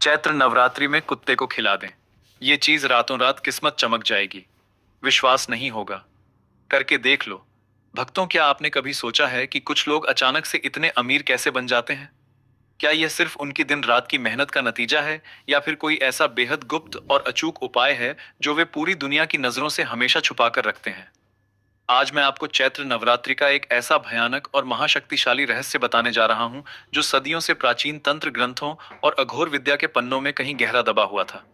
चैत्र नवरात्रि में कुत्ते को खिला दें। ये चीज रातों रात किस्मत चमक जाएगी। विश्वास नहीं होगा? करके देख लो। भक्तों, क्या आपने कभी सोचा है कि कुछ लोग अचानक से इतने अमीर कैसे बन जाते हैं? क्या यह सिर्फ उनकी दिन रात की मेहनत का नतीजा है, या फिर कोई ऐसा बेहद गुप्त और अचूक उपाय है जो वे पूरी दुनिया की नजरों से हमेशा छुपा कर रखते हैं? आज मैं आपको चैत्र नवरात्रि का एक ऐसा भयानक और महाशक्तिशाली रहस्य बताने जा रहा हूं, जो सदियों से प्राचीन तंत्र ग्रंथों और अघोर विद्या के पन्नों में कहीं गहरा दबा हुआ था।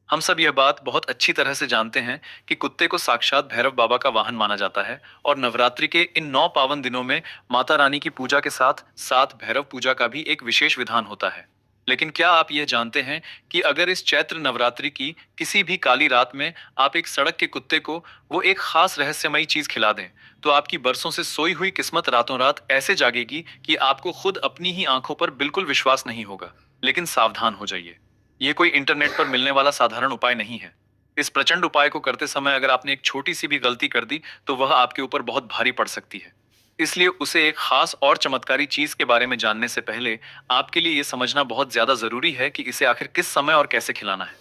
हम सब यह बात बहुत अच्छी तरह से जानते हैं कि कुत्ते को साक्षात भैरव बाबा का वाहन माना जाता है, और नवरात्रि के इन 9 पावन दिनों में माता रानी की पूजा के साथ साथ भैरव पूजा का भी एक विशेष विधान होता है। लेकिन क्या आप यह जानते हैं कि अगर इस चैत्र नवरात्रि की किसी भी काली रात में आप एक सड़क के कुत्ते को वो एक खास रहस्यमयी चीज खिला दें, तो आपकी बरसों से सोई हुई किस्मत रातों रात ऐसे जागेगी कि आपको खुद अपनी ही आंखों पर बिल्कुल विश्वास नहीं होगा। लेकिन सावधान हो जाइए, ये कोई इंटरनेट पर मिलने वाला साधारण उपाय नहीं है। इस प्रचंड उपाय को करते समय अगर आपने एक छोटी सी भी गलती कर दी, तो वह आपके ऊपर बहुत भारी पड़ सकती है। इसलिए उसे एक खास और चमत्कारी चीज के बारे में जानने से पहले आपके लिए यह समझना बहुत ज्यादा जरूरी है कि इसे आखिर किस समय और कैसे खिलाना है।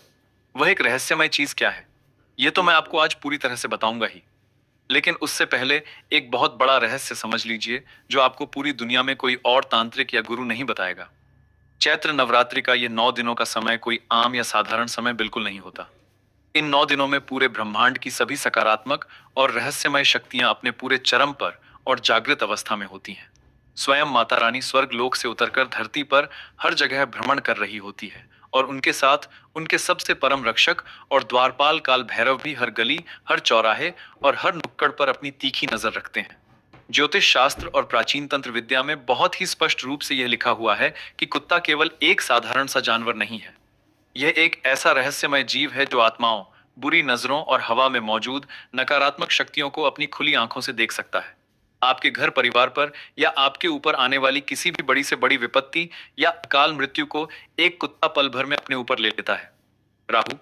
वह एक रहस्यमय चीज क्या है, यह तो मैं आपको आज पूरी तरह से बताऊंगा ही। लेकिन उससे पहले एक बहुत बड़ा रहस्य समझ लीजिए, जो आपको पूरी दुनिया में कोई और तांत्रिक या गुरु नहीं बताएगा। चैत्र नवरात्रि का ये 9 दिनों का समय कोई आम या साधारण समय बिल्कुल नहीं होता। इन 9 दिनों में पूरे ब्रह्मांड की सभी सकारात्मक और रहस्यमय शक्तियां अपने पूरे चरम पर और जागृत अवस्था में होती हैं। स्वयं माता रानी स्वर्ग लोक से उतरकर धरती पर हर जगह भ्रमण कर रही होती है, और उनके साथ उनके सबसे परम रक्षक और द्वारपाल काल भैरव भी हर गली, हर चौराहे और हर नुक्कड़ पर अपनी तीखी नजर रखते हैं। ज्योतिष शास्त्र और प्राचीन तंत्र विद्या में बहुत ही स्पष्ट रूप से यह लिखा हुआ है कि कुत्ता केवल एक साधारण सा जानवर नहीं है। यह एक ऐसा रहस्यमय जीव है जो आत्माओं, बुरी नजरों और हवा में मौजूद नकारात्मक शक्तियों को अपनी खुली आंखों से देख सकता है। आपके घर परिवार पर या आपके ऊपर आने वाली किसी भी बड़ी से बड़ी विपत्ति या अकाल मृत्यु को एक कुत्ता पल भर में अपने ऊपर ले लेता है। राहु,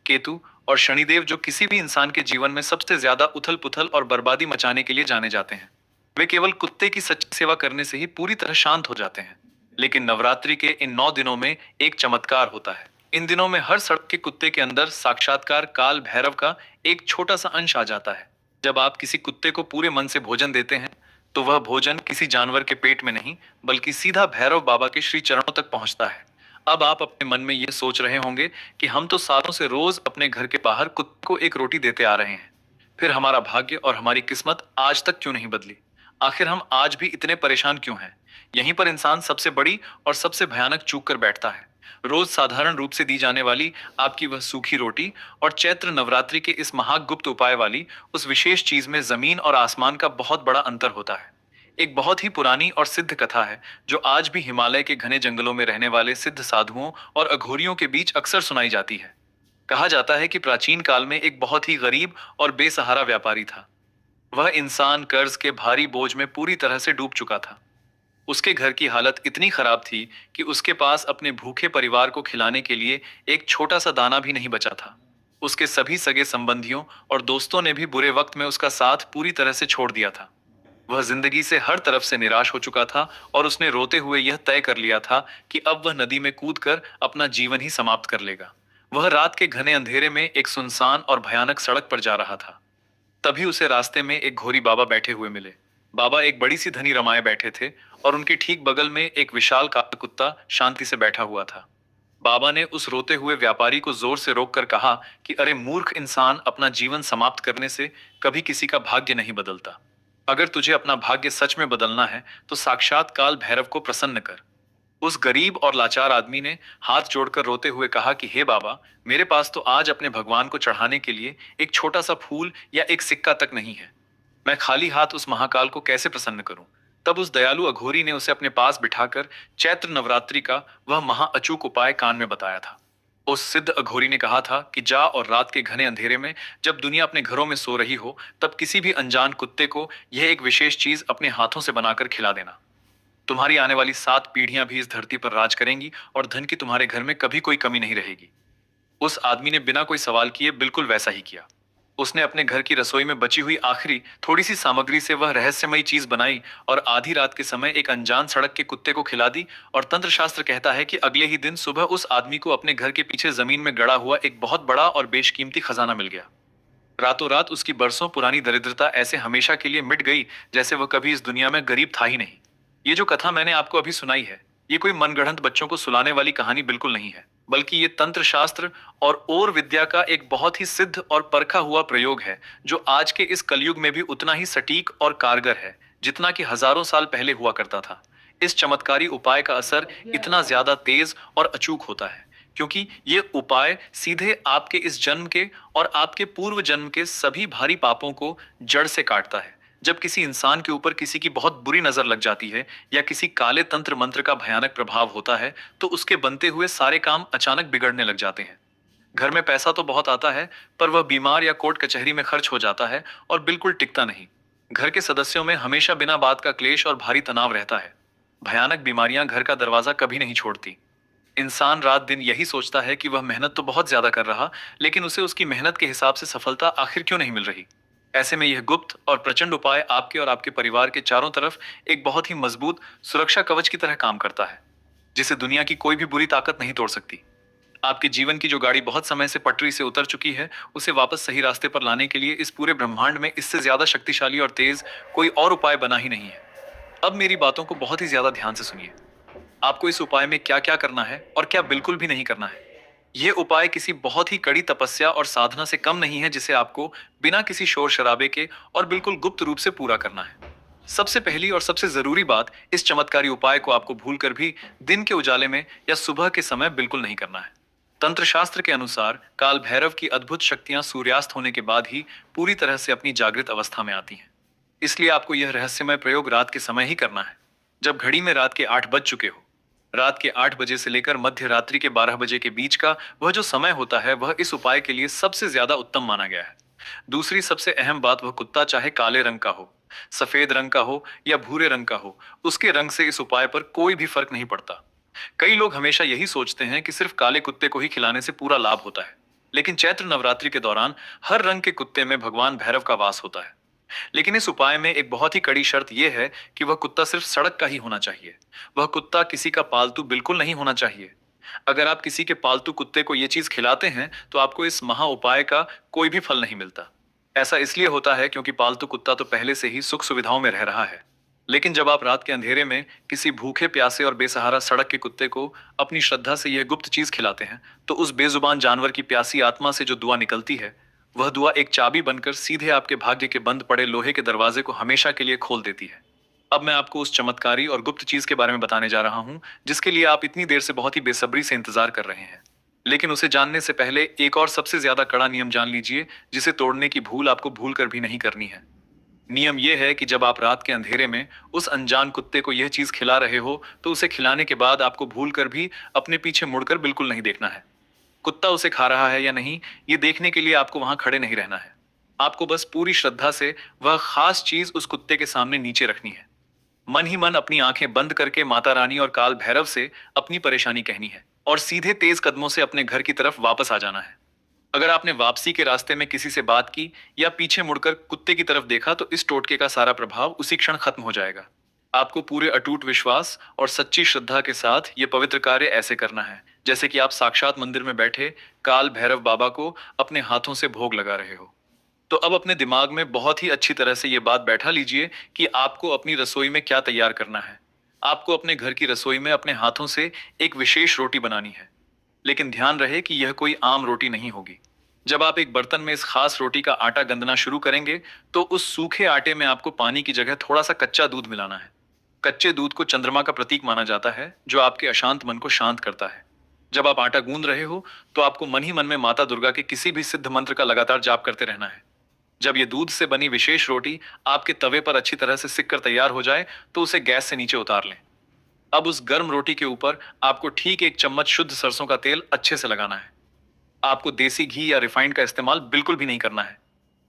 केतु और शनिदेव, जो किसी भी इंसान के जीवन में सबसे ज्यादा उथल पुथल और बर्बादी मचाने के लिए जाने जाते हैं, वे केवल कुत्ते की सच्ची सेवा करने से ही पूरी तरह शांत हो जाते हैं। लेकिन नवरात्रि के इन 9 दिनों में एक चमत्कार होता है। इन दिनों में हर सड़क के कुत्ते के अंदर साक्षात्कार काल भैरव का एक छोटा सा अंश आ जाता है। जब आप किसी कुत्ते को पूरे मन से भोजन देते हैं, तो वह भोजन किसी जानवर के पेट में नहीं, बल्कि सीधा भैरव बाबा के श्री चरणों तक पहुंचता है। अब आप अपने मन में यह सोच रहे होंगे कि हम तो सालों से रोज अपने घर के बाहर कुत्ते को एक रोटी देते आ रहे हैं, फिर हमारा भाग्य और हमारी किस्मत आज तक क्यों नहीं बदली? आखिर हम आज भी इतने परेशान क्यों हैं? यहीं पर इंसान सबसे बड़ी और सबसे भयानक चूक कर बैठता है। रोज साधारण रूप से दी जाने वाली आपकी वह सूखी रोटी, और चैत्र नवरात्रि के इस महागुप्त उपाय वाली उस विशेष चीज में जमीन और आसमान का बहुत बड़ा अंतर होता है। एक बहुत ही पुरानी और सिद्ध कथा है, जो आज भी हिमालय के घने जंगलों में रहने वाले सिद्ध साधुओं और अघोरियों के बीच अक्सर सुनाई जाती है। कहा जाता है कि प्राचीन काल में एक बहुत ही गरीब और बेसहारा व्यापारी था। वह इंसान कर्ज के भारी बोझ में पूरी तरह से डूब चुका था। उसके घर की हालत इतनी खराब थी कि उसके पास अपने भूखे परिवार को खिलाने के लिए एक छोटा सा दाना भी नहीं बचा था। उसके सभी सगे संबंधियों और दोस्तों ने भी बुरे वक्त में उसका साथ पूरी तरह से छोड़ दिया था। वह जिंदगी से हर तरफ से निराश हो चुका था, और उसने रोते हुए यह तय कर लिया था कि अब वह नदी में कूदकर अपना जीवन ही समाप्त कर लेगा। वह रात के घने अंधेरे में एक सुनसान और भयानक सड़क पर जा रहा था। तभी उसे रास्ते में एक घोरी बाबा बैठे हुए मिले। बाबा एक बड़ी सी धनी रमाए बैठे थे, और उनके ठीक बगल में एक विशाल काला कुत्ता शांति से बैठा हुआ था। बाबा ने उस रोते हुए व्यापारी को जोर से रोककर कहा कि अरे मूर्ख इंसान, अपना जीवन समाप्त करने से कभी किसी का भाग्य नहीं बदलता। अगर तुझे अपना भाग्य सच में बदलना है, तो साक्षात काल भैरव को प्रसन्न कर। उस गरीब और लाचार आदमी ने हाथ जोड़कर रोते हुए कहा कि हे बाबा, मेरे पास तो आज अपने भगवान को चढ़ाने के लिए एक छोटा सा फूल या एक सिक्का तक नहीं है। मैं खाली हाथ उस महाकाल को कैसे प्रसन्न करूं? तब उस दयालु अघोरी ने उसे अपने पास बिठाकर चैत्र नवरात्रि का वह महा अचूक उपाय कान में बताया था। उस सिद्ध अघोरी ने कहा था कि जा और रात के घने अंधेरे में, जब दुनिया अपने घरों में सो रही हो, तब किसी भी अनजान कुत्ते को यह एक विशेष चीज अपने हाथों से बनाकर खिला देना। तुम्हारी आने वाली 7 पीढ़ियां भी इस धरती पर राज करेंगी, और धन की तुम्हारे घर में कभी कोई कमी नहीं रहेगी। उस आदमी ने बिना कोई सवाल किए बिल्कुल वैसा ही किया। उसने अपने घर की रसोई में बची हुई आखिरी थोड़ी सी सामग्री से वह रहस्यमयी चीज बनाई और आधी रात के समय एक अनजान सड़क के कुत्ते को खिला दी। और तंत्र शास्त्र कहता है कि अगले ही दिन सुबह उस आदमी को अपने घर के पीछे जमीन में गड़ा हुआ एक बहुत बड़ा और बेशकीमती खजाना मिल गया। रातों रात उसकी बरसों पुरानी दरिद्रता ऐसे हमेशा के लिए मिट गई जैसे वह कभी इस दुनिया में गरीब था ही नहीं। ये जो कथा मैंने आपको अभी सुनाई है, ये कोई मनगढ़ंत बच्चों को सुलाने वाली कहानी बिल्कुल नहीं है, बल्कि ये तंत्र शास्त्र और विद्या का एक बहुत ही सिद्ध और परखा हुआ प्रयोग है, जो आज के इस कलयुग में भी उतना ही सटीक और कारगर है जितना कि हजारों साल पहले हुआ करता था। इस चमत्कारी उपाय का असर इतना ज्यादा तेज और अचूक होता है क्योंकि ये उपाय सीधे आपके इस जन्म के और आपके पूर्व जन्म के सभी भारी पापों को जड़ से काटता है। जब किसी इंसान के ऊपर किसी की बहुत बुरी नजर लग जाती है या किसी काले तंत्र मंत्र का भयानक प्रभाव होता है, तो उसके बनते हुए सारे काम अचानक बिगड़ने लग जाते हैं। घर में पैसा तो बहुत आता है, पर वह बीमार या कोर्ट कचहरी में खर्च हो जाता है और बिल्कुल टिकता नहीं। घर के सदस्यों में हमेशा बिना बात का क्लेश और भारी तनाव रहता है। भयानक बीमारियां घर का दरवाजा कभी नहीं छोड़ती। इंसान रात दिन यही सोचता है कि वह मेहनत तो बहुत ज्यादा कर रहा, लेकिन उसे उसकी मेहनत के हिसाब से सफलता आखिर क्यों नहीं मिल रही। ऐसे में यह गुप्त और प्रचंड उपाय आपके और आपके परिवार के चारों तरफ एक बहुत ही मजबूत सुरक्षा कवच की तरह काम करता है, जिसे दुनिया की कोई भी बुरी ताकत नहीं तोड़ सकती। आपके जीवन की जो गाड़ी बहुत समय से पटरी से उतर चुकी है, उसे वापस सही रास्ते पर लाने के लिए इस पूरे ब्रह्मांड में इससे ज्यादा शक्तिशाली और तेज कोई और उपाय बना ही नहीं है। अब मेरी बातों को बहुत ही ज्यादा ध्यान से सुनिए। आपको इस उपाय में क्या क्या करना है और क्या बिल्कुल भी नहीं करना है। यह उपाय किसी बहुत ही कड़ी तपस्या और साधना से कम नहीं है, जिसे आपको बिना किसी शोर शराबे के और बिल्कुल गुप्त रूप से पूरा करना है। सबसे पहली और सबसे जरूरी बात, इस चमत्कारी उपाय को आपको भूलकर भी दिन के उजाले में या सुबह के समय बिल्कुल नहीं करना है। तंत्र शास्त्र के अनुसार काल भैरव की अद्भुत शक्तियां सूर्यास्त होने के बाद ही पूरी तरह से अपनी जागृत अवस्था में आती हैं। इसलिए आपको यह रहस्यमय प्रयोग रात के समय ही करना है, जब घड़ी में रात के 8 बज चुके हो। रात के 8 बजे से लेकर मध्य रात्रि के 12 बजे के बीच का वह जो समय होता है, वह इस उपाय के लिए सबसे ज्यादा उत्तम माना गया है। दूसरी सबसे अहम बात, वह कुत्ता चाहे काले रंग का हो, सफेद रंग का हो या भूरे रंग का हो, उसके रंग से इस उपाय पर कोई भी फर्क नहीं पड़ता। कई लोग हमेशा यही सोचते हैं कि सिर्फ काले कुत्ते को ही खिलाने से पूरा लाभ होता है, लेकिन चैत्र नवरात्रि के दौरान हर रंग के कुत्ते में भगवान भैरव का वास होता है। लेकिन इस उपाय में एक बहुत ही कड़ी शर्त यह है कि वह कुत्ता सिर्फ सड़क का ही होना चाहिए। वह कुत्ता किसी का पालतू बिल्कुल नहीं होना चाहिए। अगर आप किसी के पालतू कुत्ते को यह चीज खिलाते हैं, तो आपको इस महा उपाय का कोई भी फल नहीं मिलता। ऐसा इसलिए होता है क्योंकि पालतू कुत्ता तो पहले से ही सुख सुविधाओं में रह रहा है। लेकिन जब आप रात के अंधेरे में किसी भूखे प्यासे और बेसहारा सड़क के कुत्ते को अपनी श्रद्धा से यह गुप्त चीज खिलाते हैं, तो उस बेजुबान जानवर की प्यासी आत्मा से जो दुआ निकलती है, वह दुआ एक चाबी बनकर सीधे आपके भाग्य के बंद पड़े लोहे के दरवाजे को हमेशा के लिए खोल देती है। अब मैं आपको उस चमत्कारी और गुप्त चीज के बारे में बताने जा रहा हूं, जिसके लिए आप इतनी देर से बहुत ही बेसब्री से इंतजार कर रहे हैं। लेकिन उसे जानने से पहले एक और सबसे ज्यादा कड़ा नियम जान लीजिए, जिसे तोड़ने की भूल आपको भूल कर भी नहीं करनी है। नियम यह है कि जब आप रात के अंधेरे में उस अनजान कुत्ते को यह चीज खिला रहे हो, तो उसे खिलाने के बाद आपको भूल कर भी अपने पीछे मुड़कर बिल्कुल नहीं देखना है। कुत्ता उसे खा रहा है या नहीं, ये देखने के लिए आपको वहां खड़े नहीं रहना है। आपको बस पूरी श्रद्धा से वह खास चीज उस कुत्ते के सामने नीचे रखनी है। मन ही मन अपनी आंखें बंद करके माता रानी और काल भैरव से अपनी परेशानी कहनी है और सीधे तेज कदमों से अपने घर की तरफ वापस आ जाना है। अगर आपने वापसी के रास्ते में किसी से बात की या पीछे मुड़कर कुत्ते की तरफ देखा, तो इस टोटके का सारा प्रभाव उसी क्षण खत्म हो जाएगा। आपको पूरे अटूट विश्वास और सच्ची श्रद्धा के साथ ये पवित्र कार्य ऐसे करना है जैसे कि आप साक्षात मंदिर में बैठे काल भैरव बाबा को अपने हाथों से भोग लगा रहे हो। तो अब अपने दिमाग में बहुत ही अच्छी तरह से ये बात बैठा लीजिए कि आपको अपनी रसोई में क्या तैयार करना है। आपको अपने घर की रसोई में अपने हाथों से एक विशेष रोटी बनानी है, लेकिन ध्यान रहे कि यह कोई आम रोटी नहीं होगी। जब आप एक बर्तन में इस खास रोटी का आटा गंदना शुरू करेंगे, तो उस सूखे आटे में आपको पानी की जगह थोड़ा सा कच्चा दूध मिलाना है। कच्चे दूध को चंद्रमा का प्रतीक माना जाता है, जो आपके अशांत मन को शांत करता है। जब आप आटा गूंद रहे हो, तो आपको मन ही मन में माता दुर्गा के किसी भी सिद्ध मंत्र का लगातार जाप करते रहना है। जब ये दूध से बनी विशेष रोटी आपके तवे पर अच्छी तरह से सिक कर तैयार हो जाए, तो उसे गैस से नीचे उतार लें। अब उस गर्म रोटी के ऊपर आपको ठीक 1 चम्मच शुद्ध सरसों का तेल अच्छे से लगाना है। आपको देसी घी या रिफाइंड का इस्तेमाल बिल्कुल भी नहीं करना है,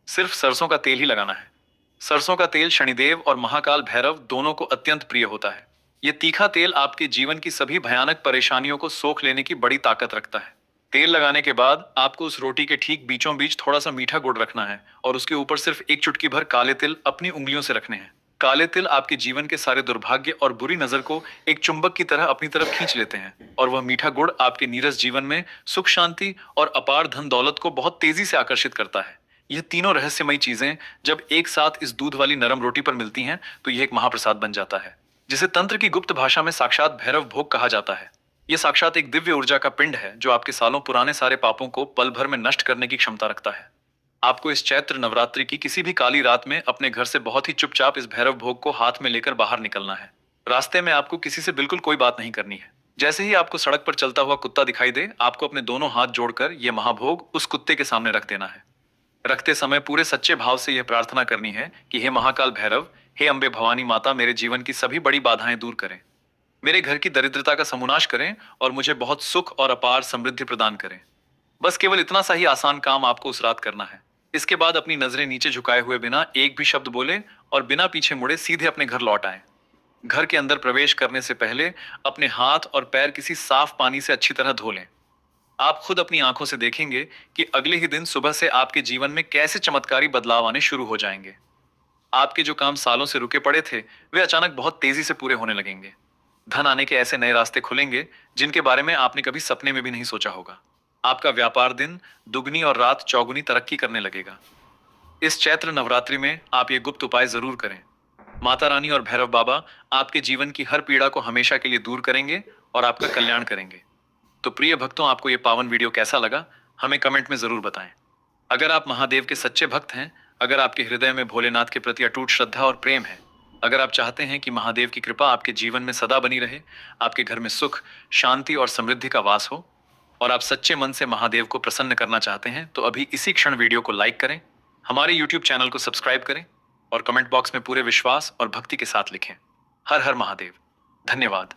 सिर्फ सरसों का तेल ही लगाना है। सरसों का तेल शनिदेव और महाकाल भैरव दोनों को अत्यंत प्रिय होता है। यह तीखा तेल आपके जीवन की सभी भयानक परेशानियों को सोख लेने की बड़ी ताकत रखता है। तेल लगाने के बाद आपको उस रोटी के ठीक बीचों बीच थोड़ा सा मीठा गुड़ रखना है और उसके ऊपर सिर्फ एक चुटकी भर काले तिल अपनी उंगलियों से रखने हैं। काले तिल आपके जीवन के सारे दुर्भाग्य और बुरी नजर को एक चुंबक की तरह अपनी तरफ खींच लेते हैं, और वह मीठा गुड़ आपके नीरस जीवन में सुख शांति और अपार धन दौलत को बहुत तेजी से आकर्षित करता है। यह तीनों रहस्यमयी चीजें जब एक साथ इस दूध वाली नरम रोटी पर मिलती हैं तो यह एक महाप्रसाद बन जाता है, जिसे तंत्र की गुप्त भाषा में साक्षात भैरव भोग कहा जाता है। यह साक्षात एक दिव्य ऊर्जा का पिंड है जो आपके सालों पुराने सारे पापों को पल भर में नष्ट करने की क्षमता रखता है। आपको इस चैत्र नवरात्रि की किसी भी काली रात में अपने घर से बहुत ही चुपचाप इस भैरव भोग को हाथ में लेकर बाहर निकलना है। रास्ते में आपको किसी से बिल्कुल कोई बात नहीं करनी है। जैसे ही आपको सड़क पर चलता हुआ कुत्ता दिखाई दे, आपको अपने दोनों हाथ जोड़कर यह महाभोग उस कुत्ते के सामने रख देना है। रखते समय पूरे सच्चे भाव से यह प्रार्थना करनी है कि हे महाकाल भैरव, हे अम्बे भवानी माता, मेरे जीवन की सभी बड़ी बाधाएं दूर करें, मेरे घर की दरिद्रता का समुनाश करें और मुझे बहुत सुख और अपार समृद्धि प्रदान करें। बस केवल इतना सा ही आसान काम आपको उस रात करना है। इसके बाद अपनी नजरें नीचे झुकाए हुए बिना एक भी शब्द बोले और बिना पीछे मुड़े सीधे अपने घर लौट आए। घर के अंदर प्रवेश करने से पहले अपने हाथ और पैर किसी साफ पानी से अच्छी तरह धो लें। आप खुद अपनी आंखों से देखेंगे कि अगले ही दिन सुबह से आपके जीवन में कैसे चमत्कारी बदलाव आने शुरू हो जाएंगे। आपके जो काम सालों से रुके पड़े थे वे अचानक बहुत तेजी से पूरे होने लगेंगे। धन आने के ऐसे नए रास्ते खुलेंगे जिनके बारे में आपने कभी सपने में भी नहीं सोचा होगा। आपका व्यापार दिन दुगनी और रात चौगुनी तरक्की करने लगेगा। इस चैत्र नवरात्रि में आप ये गुप्त उपाय जरूर करें। माता रानी और भैरव बाबा आपके जीवन की हर पीड़ा को हमेशा के लिए दूर करेंगे और आपका कल्याण करेंगे। तो प्रिय भक्तों, आपको ये पावन वीडियो कैसा लगा हमें कमेंट में जरूर बताएं। अगर आप महादेव के सच्चे भक्त हैं, अगर आपके हृदय में भोलेनाथ के प्रति अटूट श्रद्धा और प्रेम है, अगर आप चाहते हैं कि महादेव की कृपा आपके जीवन में सदा बनी रहे, आपके घर में सुख, शांति और समृद्धि का वास हो, और आप सच्चे मन से महादेव को प्रसन्न करना चाहते हैं, तो अभी इसी क्षण वीडियो को लाइक करें, हमारे यूट्यूब चैनल को सब्सक्राइब करें और कमेंट बॉक्स में पूरे विश्वास और भक्ति के साथ लिखें, हर हर महादेव। धन्यवाद।